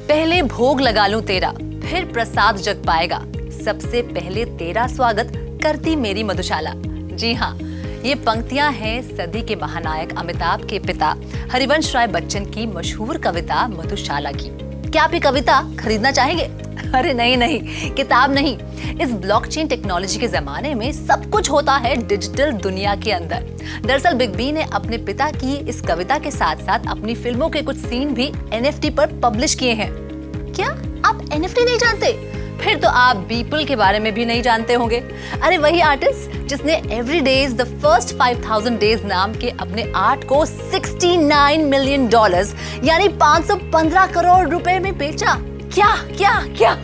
पहले भोग लगा लूं तेरा, फिर प्रसाद जग पाएगा, सबसे पहले तेरा स्वागत करती मेरी मधुशाला। जी हाँ, ये पंक्तियां हैं सदी के महानायक अमिताभ के पिता हरिवंश राय बच्चन की मशहूर कविता मधुशाला की। क्या आप ये कविता खरीदना चाहेंगे? अरे नहीं नहीं, किताब नहीं। इस ब्लॉकचेन टेक्नोलॉजी के जमाने में सब कुछ होता है डिजिटल दुनिया के अंदर। दरअसल बिग बी ने अपने पिता की इस कविता के साथ साथ अपनी फिल्मों के कुछ सीन भी NFT पर पब्लिश किए हैं। क्या आप NFT नहीं जानते? फिर तो आप बीपल के बारे में भी नहीं जानते होंगे। अरे वही आर्टिस्ट जिसने every days the first 5000 days नाम के अपने आर्ट को $69 मिलियन यानी 515 करोड़ रुपए में बेचा। क्या क्या क्या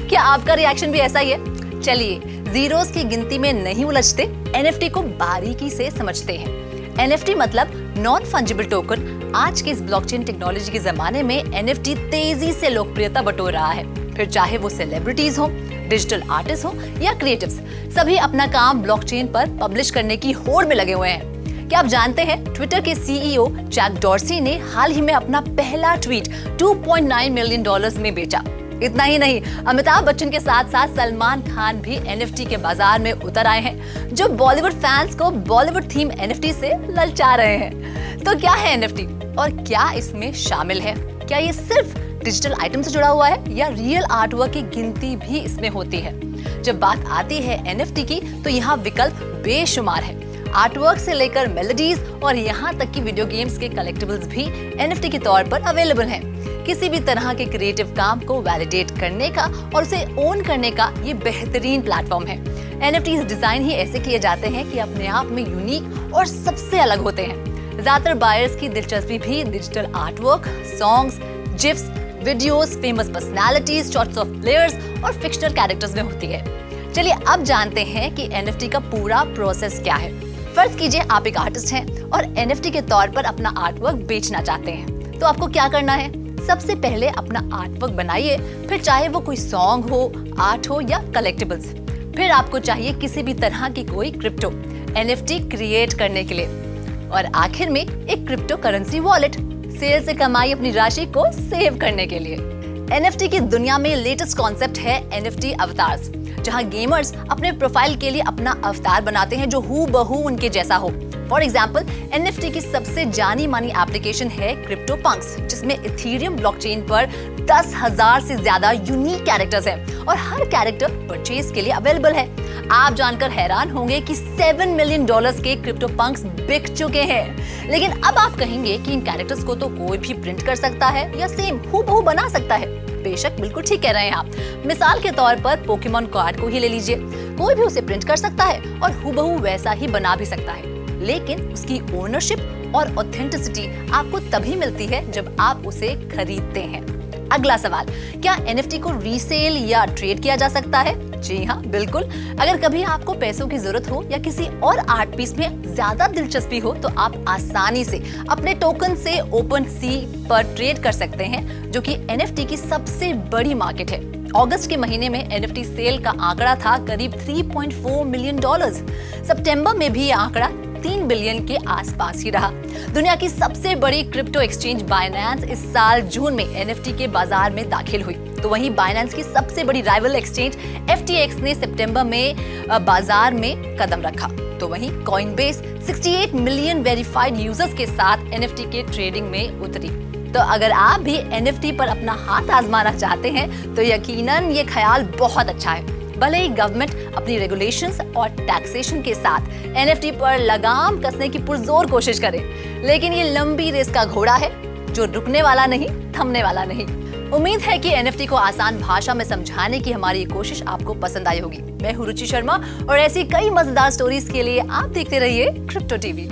क्या आपका रिएक्शन भी ऐसा ही है? चलिए, जीरोस की गिनती में नहीं उलझते, NFT को बारीकी से समझते हैं। NFT मतलब नॉन फंजिबल टोकन। आज के इस ब्लॉकचेन टेक्नोलॉजी के जमाने में NFT तेजी से लोकप्रियता बटोर रहा है। फिर चाहे वो सेलिब्रिटीज हो, डिजिटल आर्टिस्ट हो या क्रिएटिव्स, सभी अपना काम ब्लॉकचेन पर पब्लिश करने की होड़ में लगे हुए हैं। क्या आप जानते हैं ट्विटर के CEO जैक डॉर्सी ने हाल ही में अपना पहला ट्वीट $2.9 मिलियन में बेचा। इतना ही नहीं, अमिताभ बच्चन के साथ साथ सलमान खान भी NFT के बाजार में उतर आए हैं, जो बॉलीवुड फैंस को बॉलीवुड थीम NFT से ललचा रहे हैं। तो क्या है NFT और क्या इसमें शामिल है? क्या ये सिर्फ डिजिटल आइटम से जुड़ा हुआ है या रियल आर्टवर्क की गिनती भी इसमें होती है? जब बात आती है NFT की तो यहाँ विकल्प बेशुमार है। आर्टवर्क से लेकर मेलोडीज और यहाँ तक कि वीडियो गेम्स के कलेक्टिबल्स भी NFT के तौर पर अवेलेबल हैं। किसी भी तरह के क्रिएटिव काम को वैलिडेट करने का और उसे ओन करने का ये बेहतरीन प्लेटफॉर्म है। NFTs डिजाइन ही ऐसे किए जाते हैं कि अपने आप में यूनिक और सबसे अलग होते हैं। ज्यादातर बायर्स की दिलचस्पी भी digital artwork, songs, GIFs, videos, famous personalities, shots of players और फिक्शनल कैरेक्टर्स में होती है। चलिए अब जानते हैं कि NFT का पूरा प्रोसेस क्या है। फर्ज कीजिए आप एक आर्टिस्ट हैं और NFT के तौर पर अपना आर्टवर्क बेचना चाहते हैं। तो आपको क्या करना है? सबसे पहले अपना आर्टवर्क बनाइए, फिर चाहे वो कोई सॉन्ग हो, आर्ट हो या कलेक्टिबल्स। फिर आपको चाहिए किसी भी तरह की कोई क्रिप्टो NFT क्रिएट करने के लिए। और आखिर में एक क्रिप्टो करेंसी वॉलेट, सेल से कमाई अपनी राशि को सेव करने के लिए। NFT की दुनिया में लेटेस्ट कॉन्सेप्ट है NFT अवतार्स, जहां गेमर्स अपने प्रोफाइल के लिए अपना अवतार बनाते हैं जो हूबहू उनके जैसा हो। फॉर एग्जाम्पल, NFT की सबसे जानी मानी एप्लीकेशन है CryptoPunks, जिसमें इथेरियम ब्लॉकचेन पर 10,000 से ज्यादा यूनिक कैरेक्टर्स हैं और हर कैरेक्टर परचेज के लिए अवेलेबल है। आप जानकर हैरान होंगे कि $7 मिलियन के CryptoPunks बिक चुके हैं। लेकिन अब आप कहेंगे कि इन कैरेक्टर्स को तो कोई भी प्रिंट कर सकता है या सेम हूबहू बना सकता है। बेशक, बिल्कुल ठीक कह रहे हैं आप। मिसाल के तौर पर पोकेमॉन कार्ड को ही ले लीजिए। कोई भी उसे प्रिंट कर सकता है और हूबहू वैसा ही बना भी सकता है, लेकिन उसकी ओनरशिप और ऑथेंटिसिटी आपको तभी मिलती है जब आप उसे खरीदते हैं। अगला सवाल, क्या NFT को रीसेल या ट्रेड किया जा सकता है? जी हाँ, बिल्कुल। अगर कभी आपको पैसों की जरूरत हो या किसी और आर्ट पीस में ज्यादा दिलचस्पी हो तो आप आसानी से अपने टोकन से OpenSea पर ट्रेड कर सकते हैं, जो कि NFT की सबसे बड़ी मार्केट है। अगस्त के महीने में NFT सेल का आंकड़ा था करीब $3.4 मिलियन। सितंबर में भी यह आंकड़ा 3 बिलियन के आसपास ही रहा। दुनिया की सबसे बड़ी क्रिप्टो एक्सचेंज बाइनेंस इस साल जून में NFT के बाजार में दाखिल हुई। तो वहीं बाइनेंस की सबसे बड़ी राइवल एक्सचेंज FTX ने सितंबर में बाजार में कदम रखा। तो वहीं कॉइनबेस 68 मिलियन वेरीफाइड यूजर्स के साथ NFT के ट्रेडिंग में उतरी। तो अगर आप भी NFT पर अपना हाथ आजमाना चाहते हैं तो यकीनन ये ख्याल बहुत अच्छा है। भले ही गवर्नमेंट अपनी रेगुलेशंस और टैक्सेशन के साथ NFT पर लगाम कसने की पुरजोर कोशिश करे, लेकिन ये लंबी रेस का घोड़ा है जो रुकने वाला नहीं, थमने वाला नहीं। उम्मीद है कि NFT को आसान भाषा में समझाने की हमारी ये कोशिश आपको पसंद आई होगी। मैं हूं रुचि शर्मा और ऐसी कई मजेदार स्टोरीज के लिए आप देखते रहिए क्रिप्टो टीवी।